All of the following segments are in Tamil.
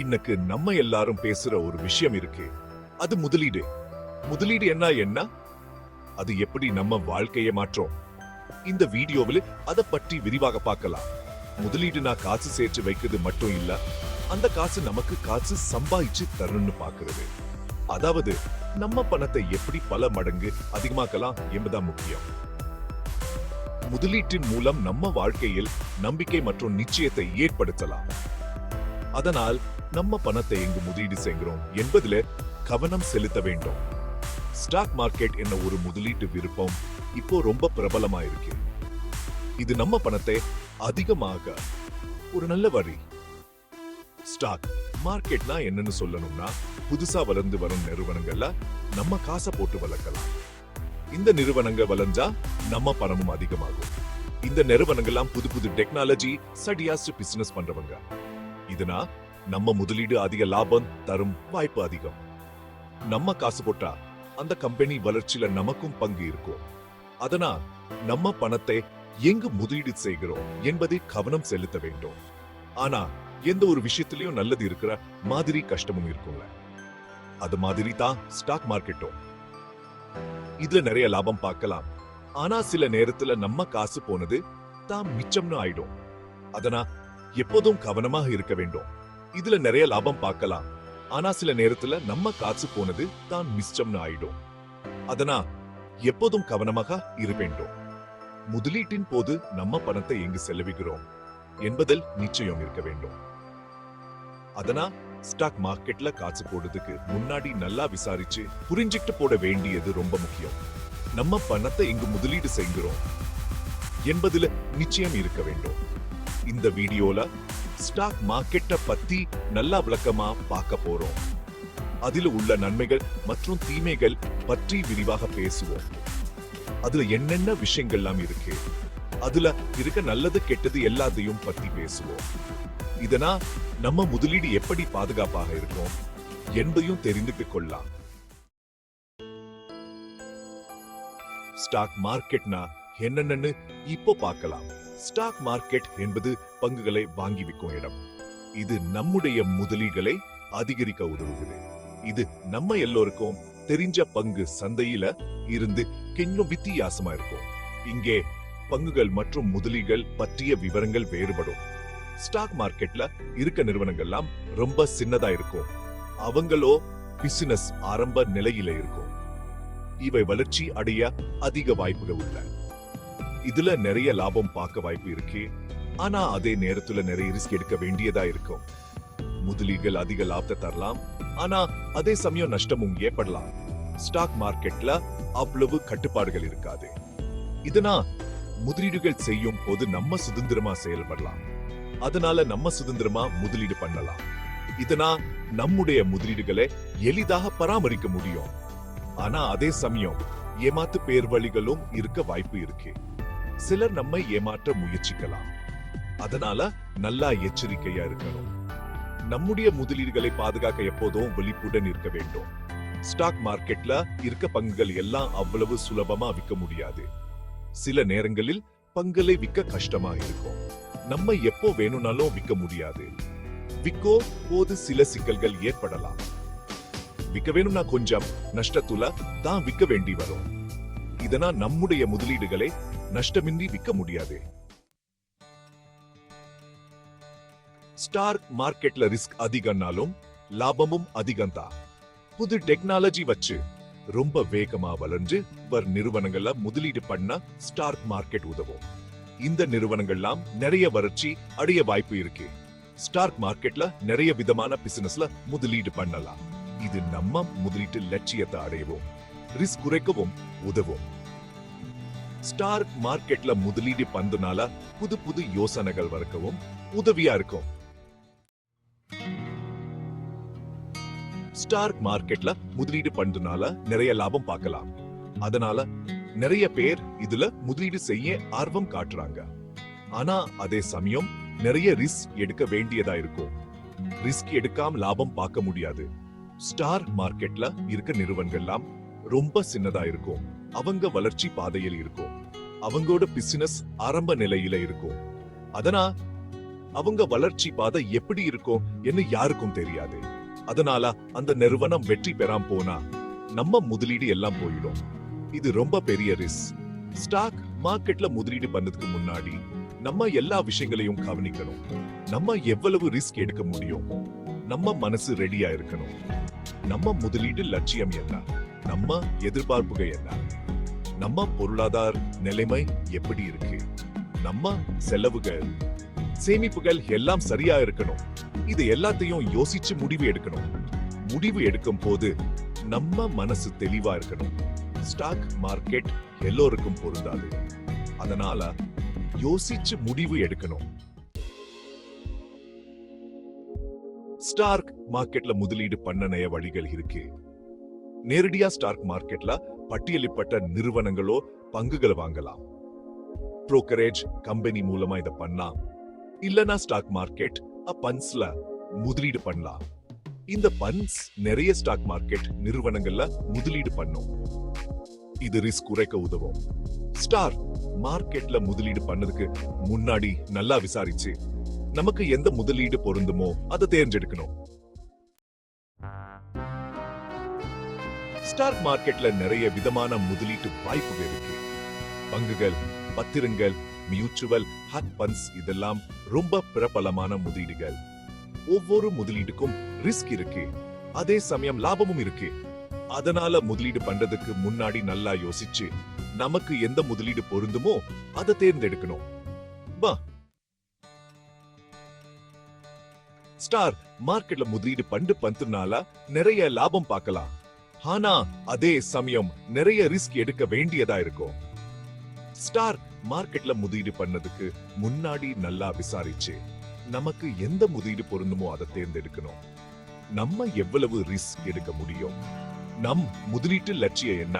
இன்னைக்கு நம்ம எல்லாரும் பேசுற ஒரு விஷயம் இருக்கு. அது முதலீடு. முதலீடு என்ன? அது எப்படி நம்ம வாழ்க்கையை மாற்றும்? இந்த வீடியோவில் அத பற்றி விரிவாக பார்க்கலாம். முதலீடுனா காசு சேர்த்து வைக்கிறது மட்டும் இல்ல, அந்த காசு நமக்கு காசு சம்பாதிச்சு தரணும்னு பாக்குறது. அதாவது நம்ம பணத்தை எப்படி பல மடங்கு அதிகமாக்கலாம் என்பதுதான் முக்கியம். முதலீட்டின் மூலம் நம்ம வாழ்க்கையில் நம்பிக்கை மற்றும் நிச்சயத்தை ஏற்படுத்தலாம். அதனால் நம்ம பணத்தை எங்கு முதலீடு செய்கிறோம் என்பதில கவனம் செலுத்த வேண்டும். ஸ்டாக் மார்க்கெட் என்ன ஒரு முதலீட்டு விருப்பம் இப்போ ரொம்ப பிரபலமா இருக்கு. இது நம்ம பணத்தை அதிகமாக ஒரு நல்ல வழி. ஸ்டாக் மார்க்கெட்னா என்னன்னு சொல்லணும்னா, புதுசா வளர்ந்து வரும் நிறுவனங்கள்ல நம்ம காசை போட்டு வளர்க்கலாம். இந்த நிறுவனங்கள் வளர்ந்தா நம்ம பணமும் அதிகமாகும். இந்த நிறுவனங்கள்லாம் புது புது டெக்னாலஜி சடியாஸ்ட் பிசினஸ் பண்றவங்க. இதனா நம்ம முதலீடு அதிக லாபம் தரும் வாய்ப்பு அதிகம். நம்ம காசு போட்டா அந்த கம்பெனி வளர்ச்சியில நமக்கும் பங்கு இருக்கும். அதனால் நம்ம பணத்தை எங்கு முதலீடு செய்கிறோம் என்பதை கவனம் செலுத்த வேண்டும். ஆனா எந்த ஒரு விஷயத்திலையும் நல்லது இருக்கிற மாதிரி கஷ்டமும் இருக்கும்ல. அது மாதிரி தான் ஸ்டாக் மார்க்கெட்டும். இதுல நிறைய லாபம் பார்க்கலாம். ஆனா சில நேரத்துல நம்ம காசு போனது தான் மிச்சம்னு ஆயிடும். அதனா எப்போதும் கவனமாக இருக்க வேண்டும். இதுல நிறைய லாபம் பார்க்கலாம். ஆனா சில நேரத்துல நம்ம காசு போனது தான் மிச்சம்னு ஆயிடும். அதனா எப்போதும் கவனமாக இருக்க வேண்டும். முதலீட்டின் போது நம்ம பணத்தை எங்கு செலவிக்கிறோம் என்பதில் நிச்சயம் இருக்க வேண்டும். அதனா ஸ்டாக் மார்க்கெட்ல காசு போடுறதுக்கு முன்னாடி நல்லா விசாரிச்சு புரிஞ்சுக்கிட்டு போட வேண்டியது ரொம்ப முக்கியம். நம்ம பணத்தை எங்கு முதலீடு செய்கிறோம் என்பதில் நிச்சயம் இருக்க வேண்டும். இந்த வீடியோல ஸ்டாக் மார்க்கெட்ட பத்தி நல்லா விளக்கமா பார்க்க போறோம். அதில் உள்ள நன்மைகள் மற்றும் தீமைகள் பற்றி விரிவாக பேசுவோம். அதுல என்னென்ன விஷயங்கள்லாம் இருக்கு, அதுல இருக்க நல்லது கெட்டது எல்லாத்தையும் பத்தி பேசுவோம். இதனா நம்ம முதலீடு எப்படி பாதுகாப்பாக இருக்கும் என்பதையும் தெரிந்து கொள்ளலாம். ஸ்டாக் மார்க்கெட்னா என்னன்னு இப்போ பார்க்கலாம். ஸ்டாக் மார்க்கெட் என்பது பங்குகளை வாங்கி விற்கும் இடம். இது நம்முடைய முதலீடுகளை அதிகரிக்க உதவுகிறது. இது நம்ம எல்லோருக்கும் தெரிஞ்ச பங்கு சந்தையில இருந்து இன்னும் வித்தியாசமா இருக்கும். இங்கே பங்குகள் மற்றும் முதலீடுகள் பற்றிய விவரங்கள் வேறுபடும். ஸ்டாக் மார்க்கெட்ல இருக்க நிறுவனங்கள்லாம் ரொம்ப சின்னதா இருக்கும். அவங்களோ பிசினஸ் ஆரம்ப நிலையில இருக்கும். இவை வளர்ச்சி அடைய அதிக வாய்ப்புகள் உள்ள. இதுல நிறைய லாபம் பார்க்க வாய்ப்பு இருக்கு. ஆனா அதே நேரத்துல நிறைய ரிஸ்க் எடுக்க வேண்டியதா இருக்கும். முதலீடுகள் அதிக லாபத்தை தரலாம், ஆனா அதே சமயம் நஷ்டமும் ஏற்படலாம். ஸ்டாக் மார்க்கெட்ல அவ்வளவு கட்டுப்பாடுகள் இருக்காது. இதனா முதலீடுகள் செய்யும் போது நம்ம சுதந்திரமா செயல்படலாம். அதனால நம்ம சுதந்திரமா முதலீடு பண்ணலாம். இதனா நம்முடைய முதலீடுகளை எளிதாக பராமரிக்க முடியும். ஆனா அதே சமயம் ஏமாத்து பேர் வழிகளும் இருக்க வாய்ப்பு இருக்கு. சிலர் நம்மை ஏமாற்ற முயற்சிக்கலாம். அதனால நல்லா எச்சரிக்கையா இருக்கணும். நம்முடைய முதலீடுகளை பாதுகாக்க எப்போதும் விழிப்புடன் இருக்க வேண்டும். ஸ்டாக் மார்க்கெட்ல இருக்க பங்குகள் எல்லாம் அவ்வளவு சுலபமா விற்க முடியாது. சில நேரங்களில் பங்குகளை விற்க கஷ்டமா இருக்கும். நம்ம எப்போ வேணும்னாலும் விற்க முடியாது. விற்கோ போது சில சிக்கல்கள் ஏற்படலாம். விற்க வேணும்னா கொஞ்சம் நஷ்டத்துல தான் விற்க வேண்டி வரும். இதனா நம்முடைய முதலீடுகளை நஷ்டமின்றி விற்க முடியாது. ஸ்டாக் மார்க்கெட்ல ரிஸ்க் அதிகம்னாலும் லாபமும் அதிகம் தான். புது டெக்னாலஜி வச்சு ரொம்ப வேகமா வளர்ந்து வர் நிறுவனங்கள்ல முதலீடு பண்ண ஸ்டாக் மார்க்கெட் உதவும். இந்த நிறுவனங்கள்லாம் நிறைய வளர்ச்சி அடைய வாய்ப்பு இருக்கு. ஸ்டாக் மார்க்கெட்ல நிறைய விதமான பிசினஸ்ல முதலீடு பண்ணலாம். இது நம்ம முதலீட்டு லட்சியத்தை அடையவும் ரிஸ்க் குறைக்கவும் உதவும். ஸ்டாக் மார்க்கெட்ல முதலீடு பண்றதுனால புது புது யோசனைகள் வளர்க்கவும் உதவியா இருக்கும். ஸ்டாக் மார்க்கெட்ல முதலீடு பண்றதுனால நிறைய லாபம் பார்க்கலாம். அதனால நிறைய பேர் இதுல முதலீடு செய்ய ஆர்வம் காட்டுறாங்க. ஆனா அதே சமயம் நிறைய ரிஸ்க் எடுக்க வேண்டியதா இருக்கும். ரிஸ்க் எடுக்காம லாபம் பார்க்க முடியாது. ஸ்டாக் மார்க்கெட்ல இருக்க நிறுவனங்கள்லாம் ரொம்ப சின்னதா இருக்கும். அவங்க வளர்ச்சி பாதையில் இருக்கும். அவங்களோட பிசினஸ் ஆரம்ப நிலையில இருக்கும். அதனா அவங்க வளர்ச்சி பாதை எப்படி இருக்கும் என்று யாருக்கும் தெரியாது. அதனால அந்த நிறுவனம் வெற்றி பெறாம போனா நம்ம முதலீடு எல்லாம் போயிடும். இது ரொம்ப பெரிய ரிஸ்க். ஸ்டாக் மார்க்கெட்ல முதலீடு பண்ணதுக்கு முன்னாடி நம்ம எல்லா விஷயங்களையும் கவனிக்கணும். நம்ம எவ்வளவு ரிஸ்க் எடுக்க முடியும், நம்ம மனசு ரெடியா இருக்கணும். நம்ம முதலீடு லட்சியம் என்ன, நம்ம எதிர்பார்ப்புகள் என்ன, நம்ம பொருளாதார நிலைமை எப்படி இருக்கு, நம்ம செலவுகள் சேமிப்புகள் எல்லாம் சரியா இருக்கணும். இது எல்லாத்தையும் யோசிச்சு முடிவு எடுக்கணும். முடிவு எடுக்கும் போது நம்ம மனசு தெளிவா இருக்கணும். ஸ்டாக் மார்க்கெட் எல்லோருக்கும் பொருந்தாது. அதனால யோசிச்சு முடிவு எடுக்கணும். ஸ்டாக் மார்க்கெட்ல முதலீடு பண்ண நிறைய வழிகள் இருக்கு. நேரடியா ஸ்டாக் மார்க்கெட்ல பட்டியலிடப்பட்ட நிறுவனங்களோ பங்குகளை வாங்கலாம். புரோக்கரேஜ் கம்பெனி மூலமா இதை பண்ணலாம். இல்லனா ஸ்டாக் மார்க்கெட் பண்ட்ஸ்ல முதலீடு பண்ணலாம். இந்த பண்ட்ஸ் நிறைய ஸ்டாக் மார்க்கெட் நிறுவனங்கள்ல முதலீடு பண்ணும். இது ரிஸ்க் குறைக்க உதவும். ஸ்டாக் மார்க்கெட்ல முதலீடு பண்ணதுக்கு முன்னாடி நல்லா விசாரிச்சு நமக்கு எந்த முதலீடு பொருந்துமோ அதை தேர்ந்தெடுக்கணும். ஸ்டாக் மார்க்கெட்ல நிறைய விதமான முதலீட்டு வாய்ப்புகள் இருக்கு. பங்குகள், பத்திரங்கள், மியூச்சுவல் ஃபண்ட்ஸ் இதெல்லாம் ரொம்ப பிரபலமான முதலீடுகள். ஒவ்வொரு முதலீடுக்கும் ரிஸ்க் இருக்கு, அதே சமயம் லாபமும் இருக்கு. அதனால முதலீடு பண்றதுக்கு முன்னாடி நல்லா யோசிச்சு நமக்கு எந்த முதலீடு பொருந்துமோ அதை தேர்ந்தெடுக்கணும். ஸ்டாக் மார்க்கெட்ல முதலீடு பண்றதுனால நிறைய லாபம் பார்க்கலாம். ஆனா அதே சமயம் நிறைய ரிஸ்க் எடுக்க வேண்டியதா இருக்கும். ஸ்டாக் மார்க்கெட்ல முதலீடு பண்ணதுக்கு முன்னாடி நல்லா விசாரிச்சு நமக்கு எந்த முதலீடு பொருந்துமோ அதை தேர்ந்தெடுக்கணும். நம்ம எவ்வளவு ரிஸ்க் எடுக்க முடியும், நம் முதலீட்டு லட்சியம் என்ன,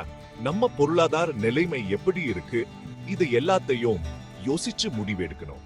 நம்ம பொருளாதார நிலைமை எப்படி இருக்கு, இது எல்லாத்தையும் யோசிச்சு முடிவு எடுக்கணும்.